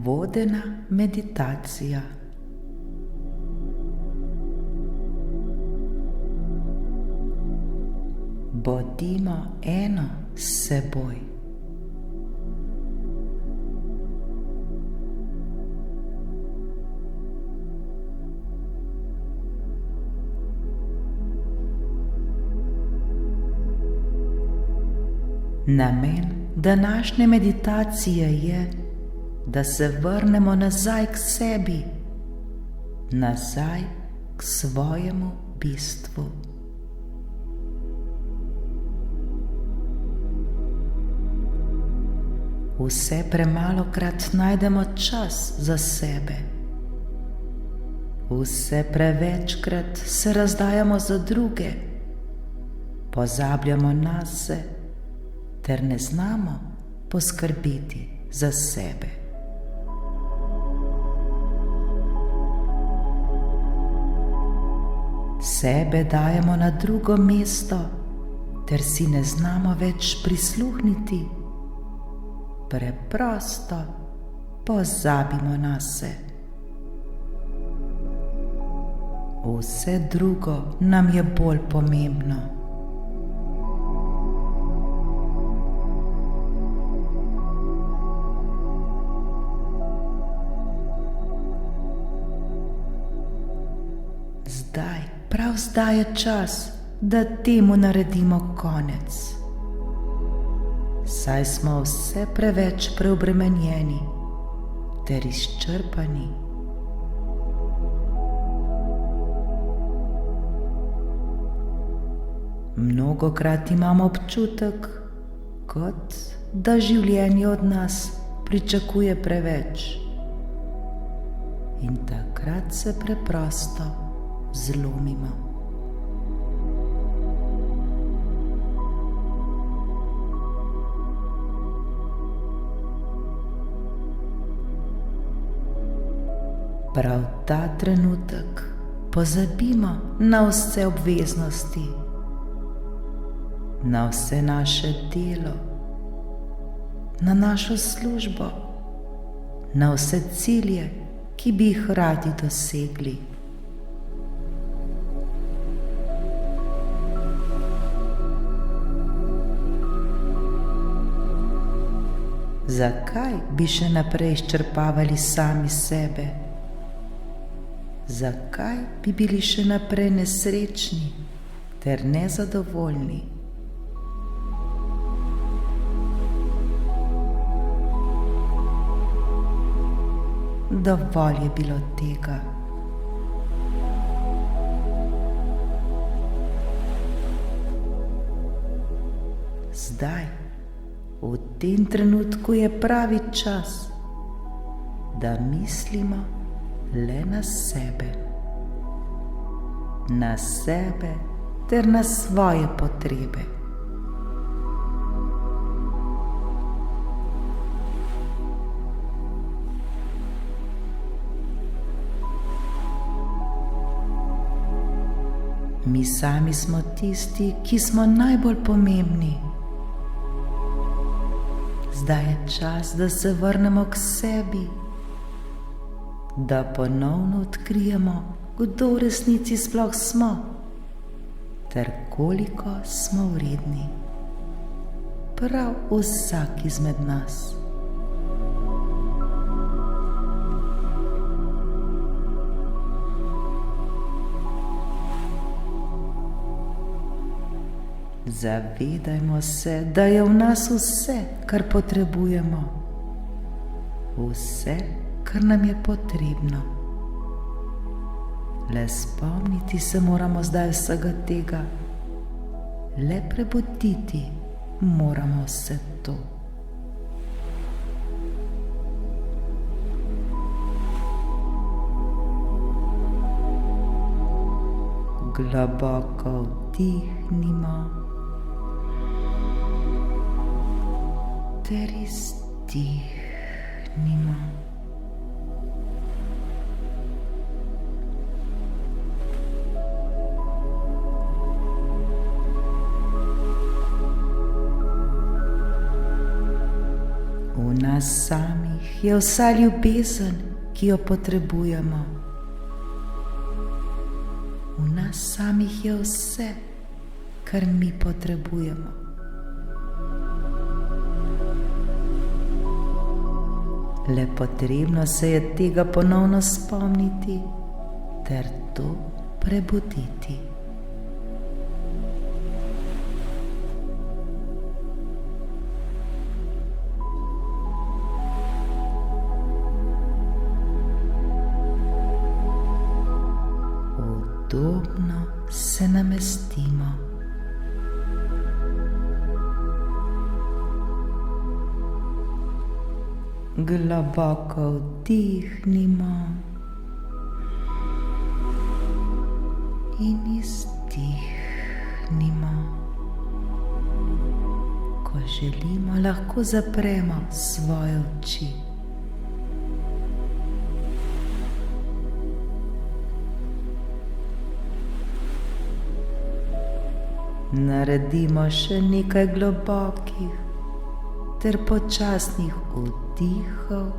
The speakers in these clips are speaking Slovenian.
Vodena meditacija. Bodimo eno s seboj. Namen današnje meditacije je, da se vrnemo nazaj k sebi, nazaj k svojemu bistvu. Vse premalokrat najdemo čas za sebe. Vse prevečkrat se razdajamo za druge, pozabljamo nase ter ne znamo poskrbeti za sebe. Sebe dajemo na drugo mesto ter si ne znamo več prisluhniti. Preprosto pozabimo nase. Vse drugo nam je bolj pomembno. Prav zdaj je čas, da temu naredimo konec. Saj smo vse preveč preobremenjeni ter izčrpani. Mnogokrat imamo občutek, kot da življenje od nas pričakuje preveč. In takrat se preprosto zlomimo. Prav ta trenutek pozabimo na vse obveznosti, na vse naše delo, na našo službo, na vse cilje, ki bi jih radi dosegli. Zakaj bi še naprej izčrpavali sami sebe? Zakaj bi bili še naprej nesrečni ter nezadovoljni? Dovolj je bilo tega. Zdaj, v tem trenutku je pravi čas, da mislimo le na sebe ter na svoje potrebe. Mi sami smo tisti, ki smo najbolj pomembni. Zdaj je čas, da se vrnemo k sebi, da ponovno odkrijemo, kdo v resnici sploh smo, ter koliko smo vredni. Prav vsak izmed nas. Zavedajmo se, da je v nas vse, kar potrebujemo, vse, kar nam je potrebno. Le spomniti se moramo zdaj vsega tega, le prebuditi moramo vse to. Globoko vdihnimo ter izdihnimo. V nas samih je vsa ljubezen, ki jo potrebujemo. V nas samih je vse, kar mi potrebujemo. Le potrebno se je tega ponovno spomniti ter to prebuditi. Udobno se namestimo. Globoko vdihnimo in izdihnimo. Ko želimo, lahko zapremo svoje oči. Naredimo še nekaj globokih ter počasnih vdihov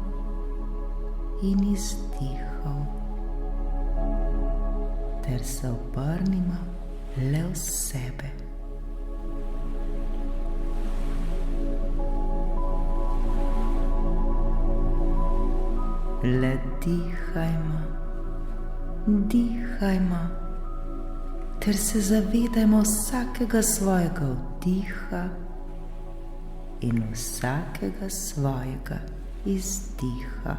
in izdihov, ter se obrnimo le v sebe. Le dihajmo, dihajmo, ter se zavedajmo vsakega svojega vdiha in vsakega svojega izdiha.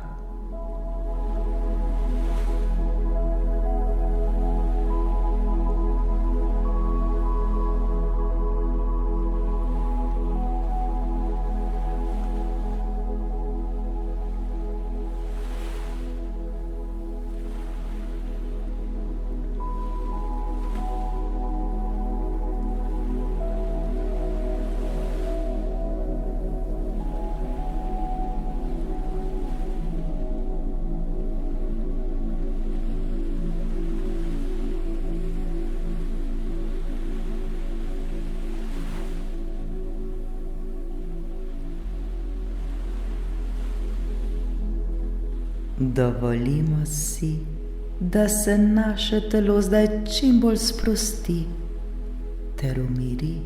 Dovolimo si, da se naše telo zdaj čim bolj sprosti ter umiri.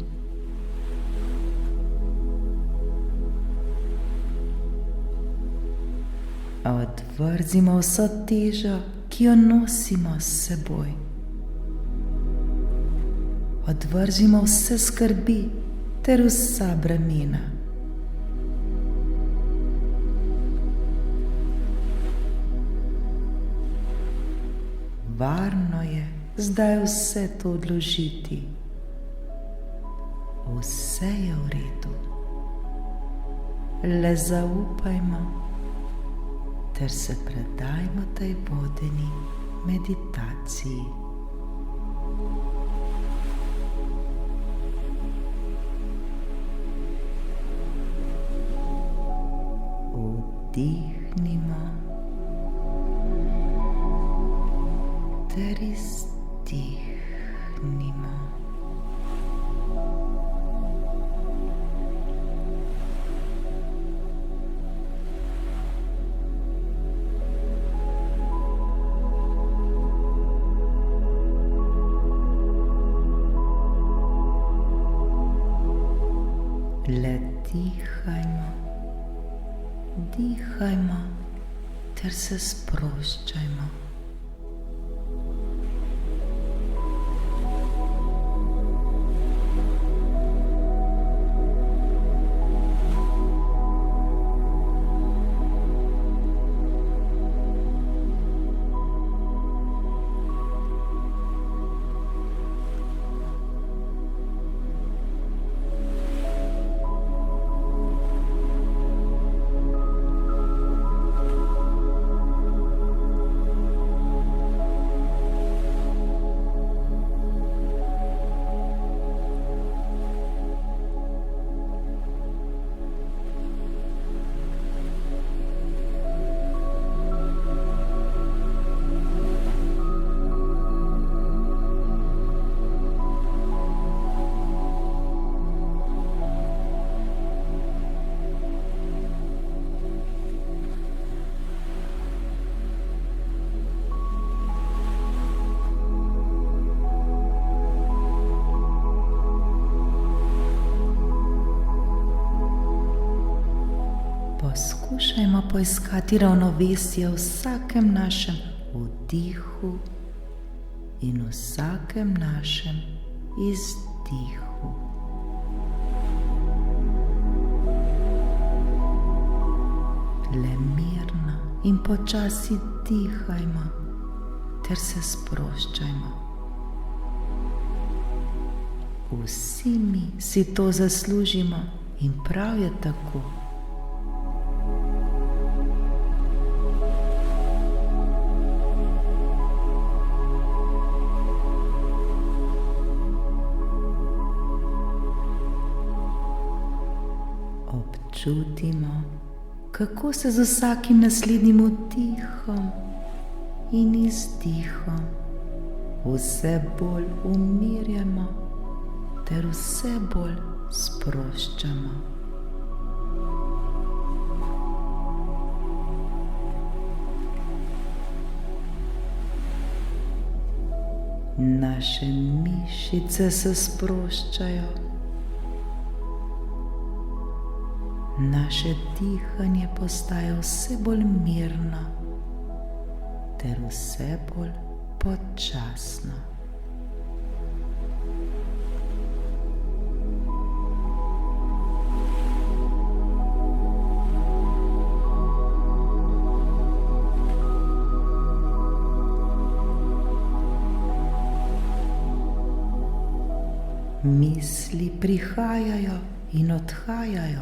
Odvrzimo vso težo, ki jo nosimo s seboj. Odvrzimo vse skrbi ter vsa bremena. Varno je zdaj vse to odložiti. Vse je v redu. Le zaupajmo ter se predajmo tej vodeni meditaciji. Vdihnimo ter izdihnimo. Le dihajmo, dihajmo ter se sproščajmo. poiskati ravnovesje v vsakem našem vdihu in v vsakem našem izdihu. Le mirno in počasi dihajmo ter se sproščajmo. Vsi mi si to zaslužimo in prav je tako. Občutimo, kako se z vsakim naslednjim vdihom in izdihom vse bolj umirjamo ter vse bolj sproščamo. Naše mišice se sproščajo, naše dihanje postaja vse bolj mirno ter vse bolj počasno. Misli prihajajo in odhajajo.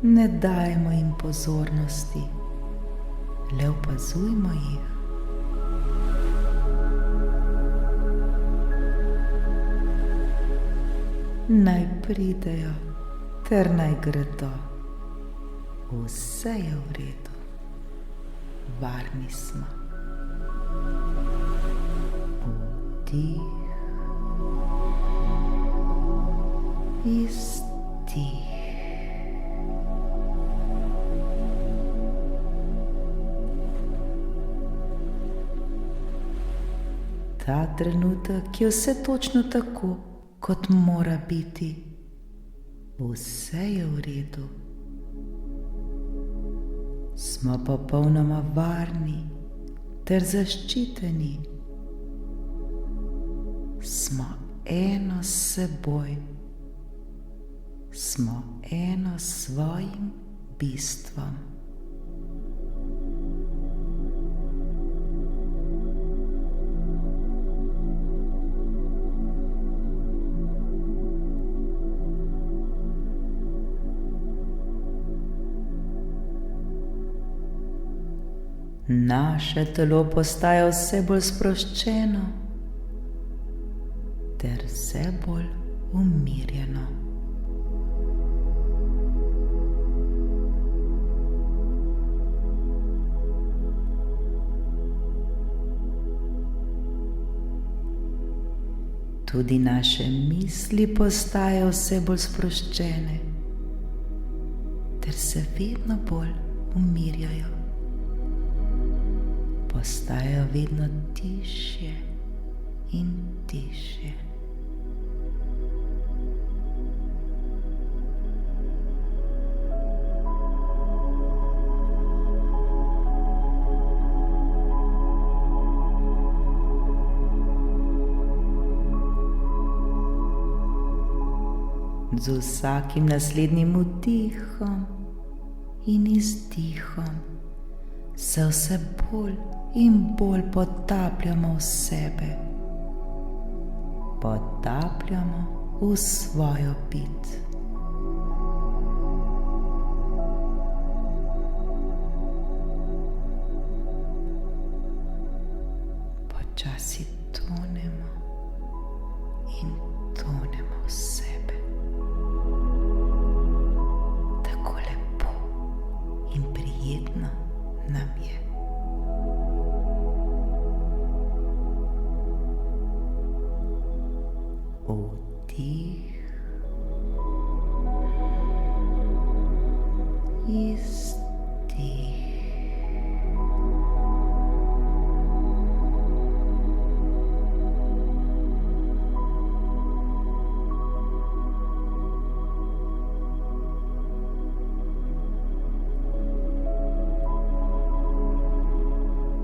Ne dajmo jim pozornosti, le opazujmo jih. Naj pridejo ter naj gredo. Vse je v redu. Varni smo. Vdih, izdih. Ta trenutek je vse točno tako, kot mora biti. Vse je v redu. Smo popolnoma varni ter zaščiteni. Smo eno s seboj. Smo eno s svojim bistvom. Naše telo postaja vse bolj sproščeno ter vse bolj umirjeno. Tudi naše misli postajajo vse bolj sproščene ter se vedno bolj umirjajo. Postajajo vedno tišje in tišje. Z vsakim naslednjim vdihom in izdihom se vse bolj in bolj potapljamo v sebe. Potapljamo v svojo bit. Počasi tonemo in tonemo v sebe. Tako lepo in prijetno nam je. Vdih, izdih.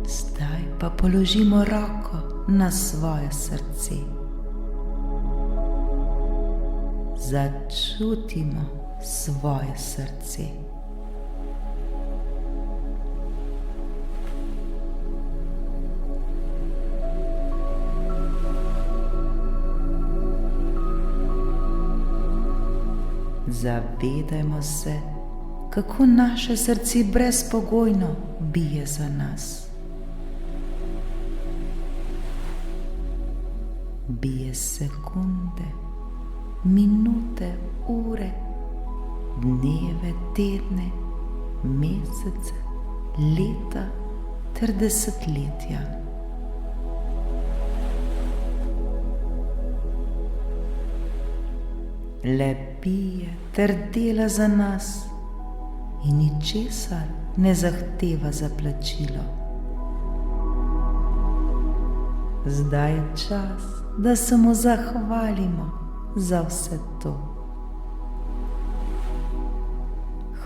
Zdaj pa položimo roko na svoje srce. Začutimo svoje srce. Zavedajmo se, kako naše srce brezpogojno bije za nas. Bije sekunde, minute, ure, dneve, tedne, mesece, leta ter desetletja. Le bije ter dela za nas in ničesar ne zahteva za plačilo. Zdaj je čas, da se mu zahvalimo za vse to.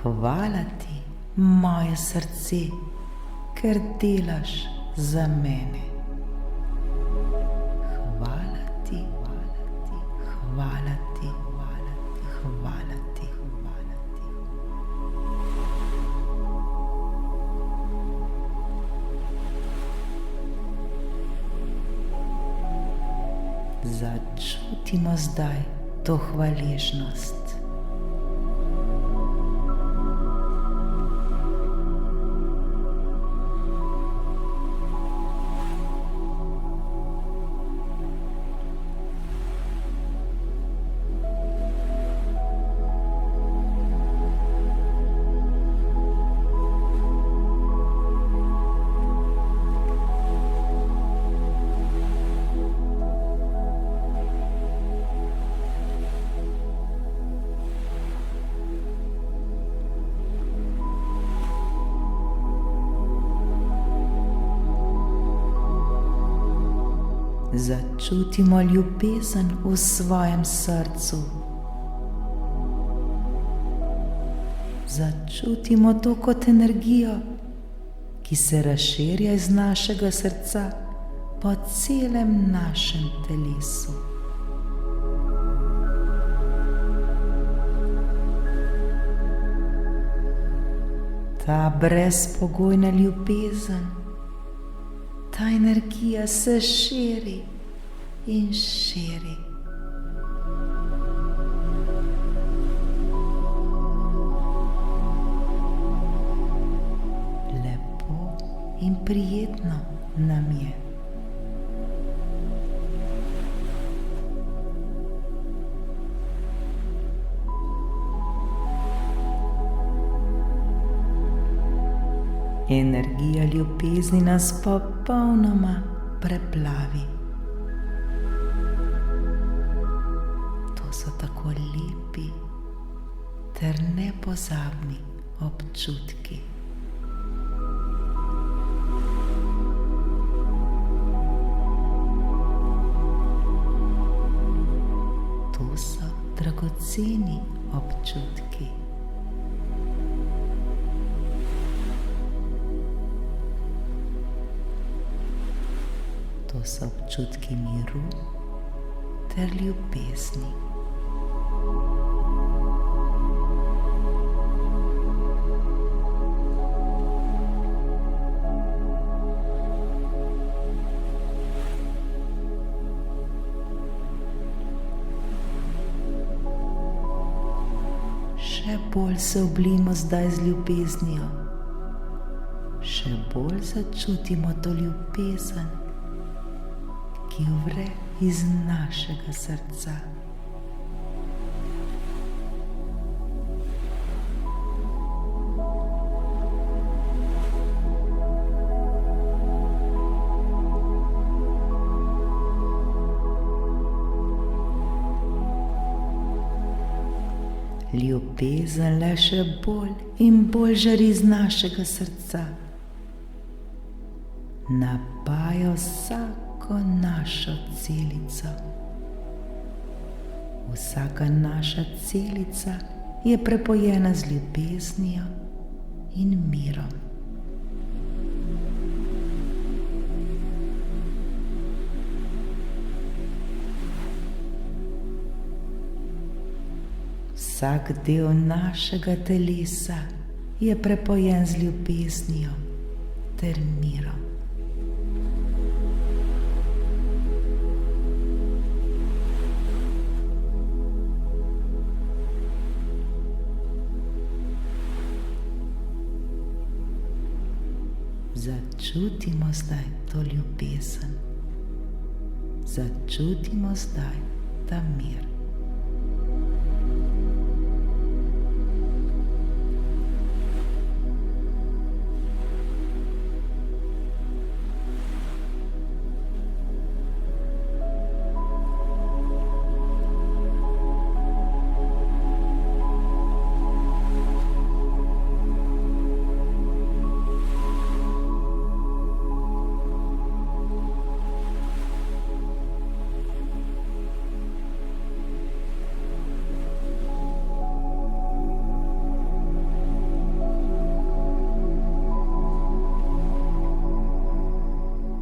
Hvala ti, moje srce, ker delaš za mene. Hvala ti, hvala ti, hvala ti, hvala ti, hvala ti, hvala ti. Začutimo zdaj to hvaležnost. Začutimo ljubezen v svojem srcu. Začutimo to kot energijo, ki se razširja iz našega srca po celem našem telesu. Ta brezpogojna ljubezen, ta energija se širi in širi. Lepo in prijetno nam je. Energija ljubezni nas popolnoma preplavi. To so tako lepi ter nepozabni občutki. To so dragoceni občutki. To so občutki miru ter ljubezni. Še bolj se oblijmo zdaj z ljubeznijo. Še bolj začutimo to ljubezen, ki vre iz našega srca. Ljubezen le še bolj in bolj žari iz našega srca. Napaja vsako našo celico. Vsaka naša celica je prepojena z ljubeznijo in mirom. Vsak del našega telesa je prepojen z ljubeznijo ter mirom. Začutimo zdaj to ljubezen. Začutimo zdaj ta mir.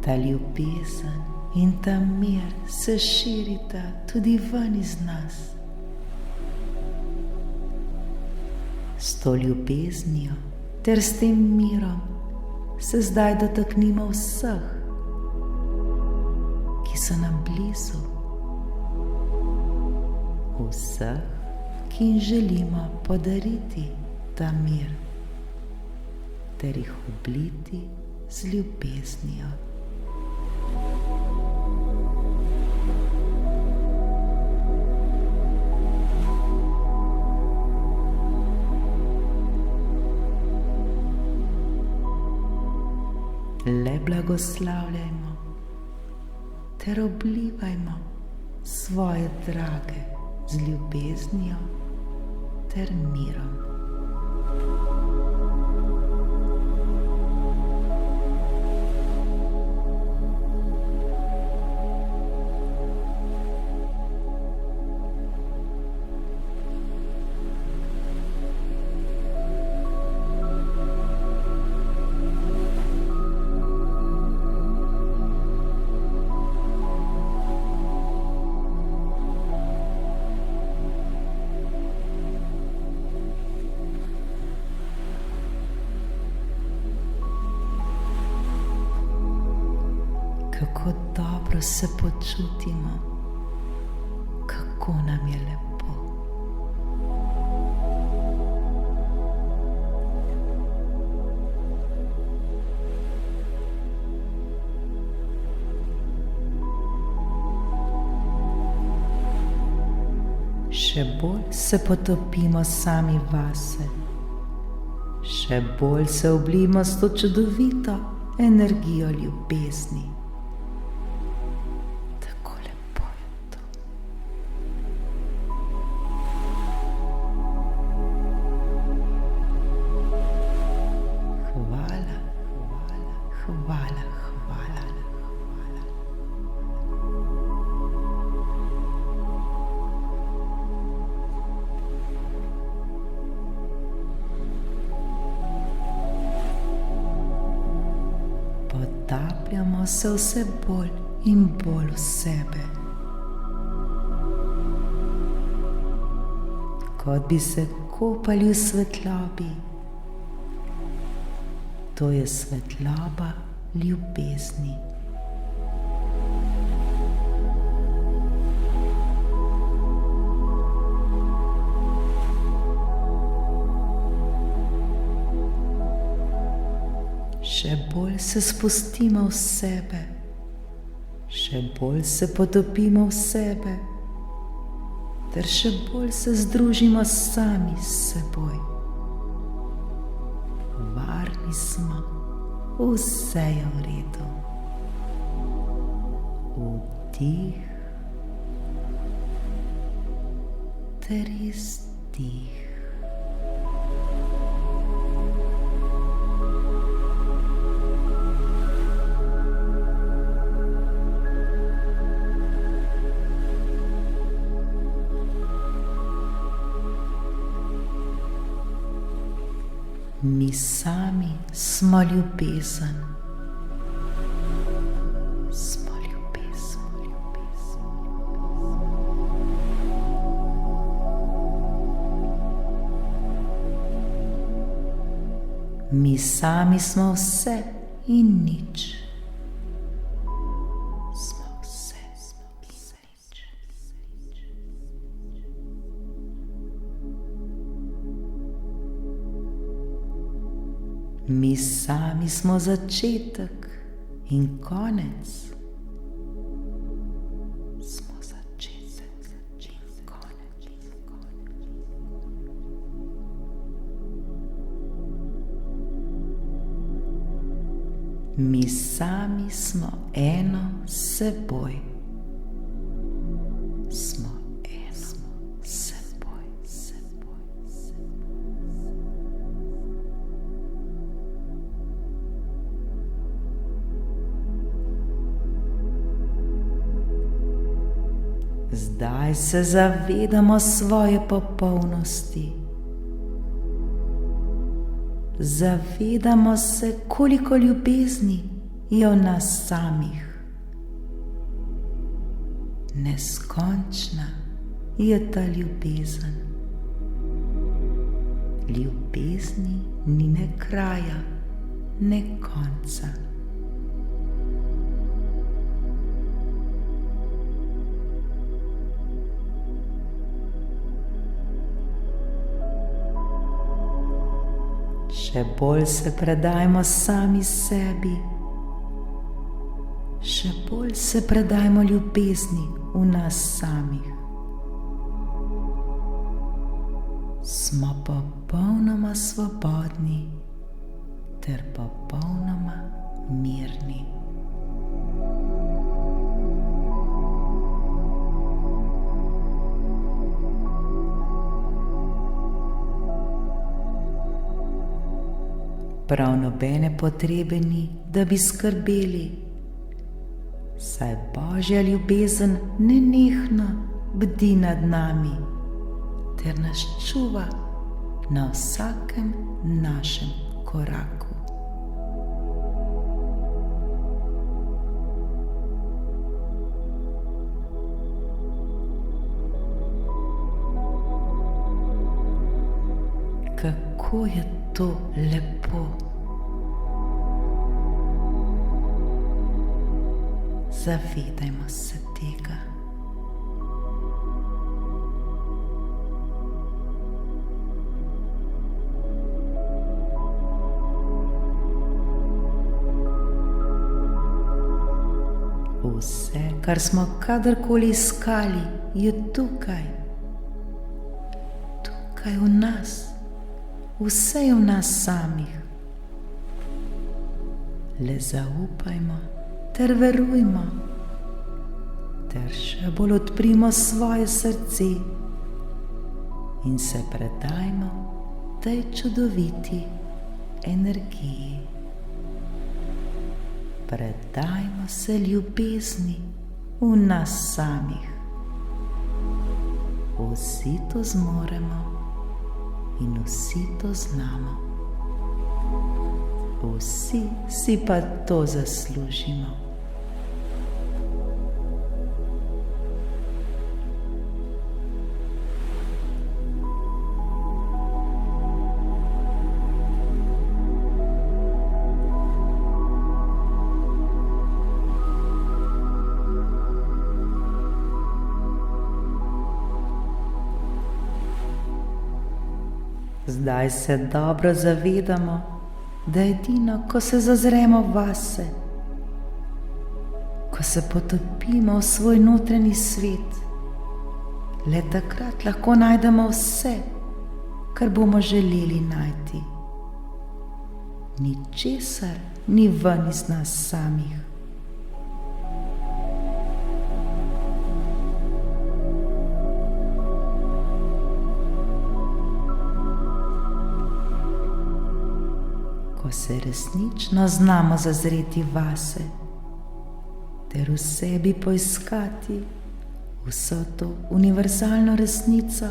Ta ljubezen in ta mir se širita tudi ven iz nas. S to ljubeznijo ter s tem mirom se zdaj dotaknimo vseh, ki so nam blizu. Vseh, ki jim želimo podariti ta mir ter jih obliti z ljubeznijo. Le blagoslavljajmo ter oblivajmo svoje drage z ljubeznijo ter mirom. Kako dobro se počutimo, kako nam je lepo. Še bolj se potopimo sami vase, še bolj se oblijemo s to čudovito energijo ljubezni. Potapljamo se vse bolj in bolj v sebe, kot bi se kopali v svetlobi. To je svetloba ljubezni. Še bolj se spustimo v sebe, še bolj se potopimo v sebe, ter še bolj se združimo sami s seboj. Varni smo, vse je v redu. Vdih ter izdih. Mi sami smo ljubezen. Smo ljubezen. Mi sami smo vse in nič. Smo vse in nič. Mi sami smo začetek in konec. Smo začetek in konec. Mi sami smo eno s seboj. Smo eno s seboj. Zdaj se zavedamo svoje popolnosti. Zavedamo se, koliko ljubezni je v nas samih. Neskončna je ta ljubezen. Ljubezni ni ne kraja, ne konca. Še bolj se predajmo sami sebi, še bolj se predajmo ljubezni v nas samih. Smo popolnoma svobodni ter popolnoma mirni. Prav nobene potrebe ni, da bi skrbeli, saj Božja ljubezen nenehno bdi nad nami ter nas čuva na vsakem našem koraku. Kako je to lepo. Zavedajmo se tega. Vse, kar smo kadarkoli iskali, je tukaj. Tukaj v nas. Vse je v nas samih. Le zaupajmo ter verujmo, ter še bolj odprimo svoje srce in se predajmo tej čudoviti energiji. Predajmo se ljubezni v nas samih. Vsi to zmoremo in vsi to znamo. Vsi si pa to zaslužimo. Zdaj se dobro zavedamo, da edino, ko se zazremo vase, ko se potopimo v svoj notranji svet, le takrat lahko najdemo vse, kar bomo želeli najti. Ničesar ni ven iz nas samih. Ko se resnično znamo zazreti vase ter v sebi poiskati vso to univerzalno resnico,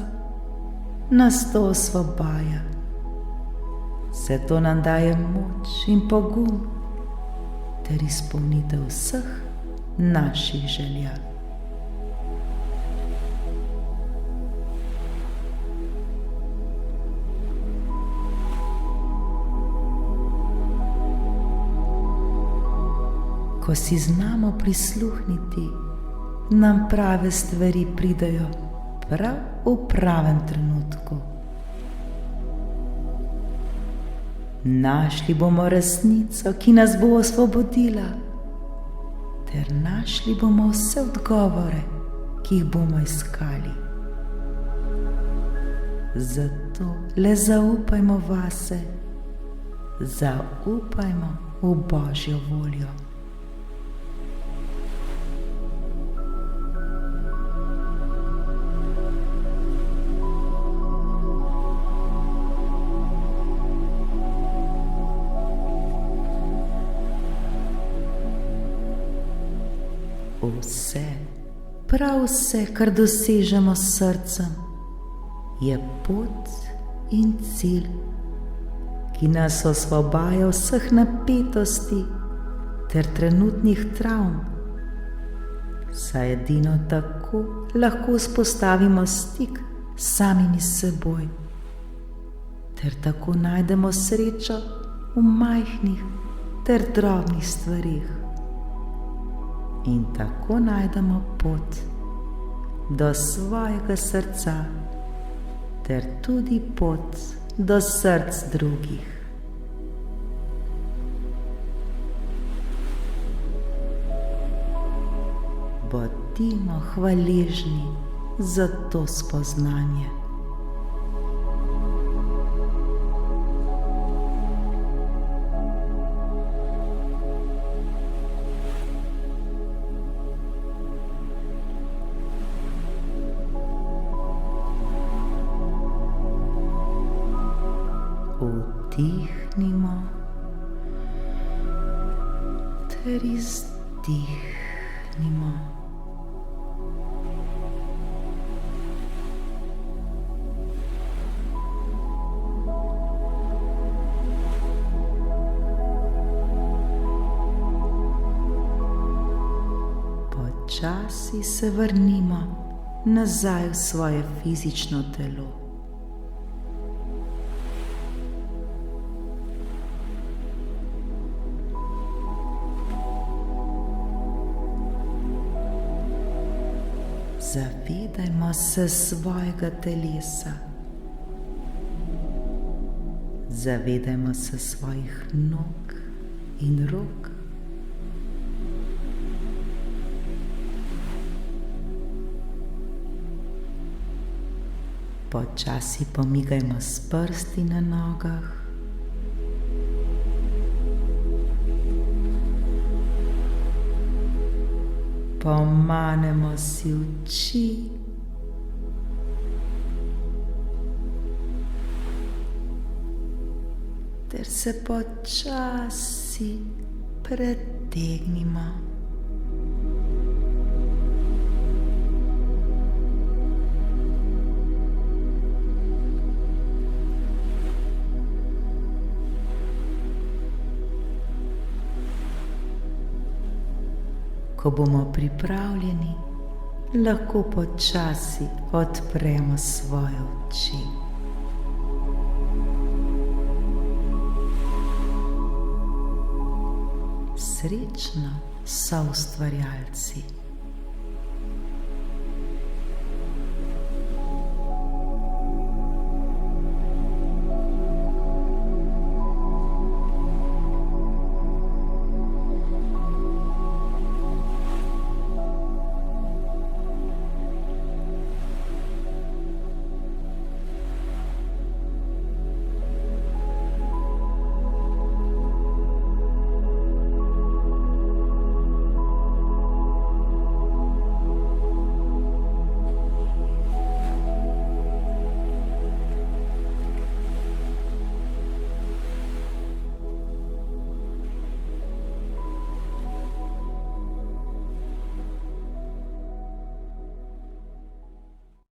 nas to osvobaja. Vse to nam daje moč in pogum ter izpolnitev vseh naših želja. Ko si znamo prisluhniti, nam prave stvari pridejo prav v pravem trenutku. Našli bomo resnico, ki nas bo osvobodila, ter našli bomo vse odgovore, ki jih bomo iskali. Zato le zaupajmo vase, zaupajmo v Božjo voljo. Vse, prav vse, kar dosežemo s srcem, je pot in cilj, ki nas osvobaja vseh napetosti ter trenutnih travm, saj edino tako lahko vzpostavimo stik s samimi seboj, ter tako najdemo srečo v majhnih ter drobnih stvarih. In tako najdemo pot do svojega srca, ter tudi pot do src drugih. Bodimo hvaležni za to spoznanje. Vdihnimo ter izdihnimo. Počasi se vrnimo nazaj v svoje fizično telo. Zavedajmo se svojega telesa. Zavedajmo se svojih nog in rok. Počasi pomigajmo s prsti na nogah. Pomanemo si oči. Ter se počasi pretegnimo. Ko bomo pripravljeni, lahko počasi odpremo svoje oči. Srečno, soustvarjalci.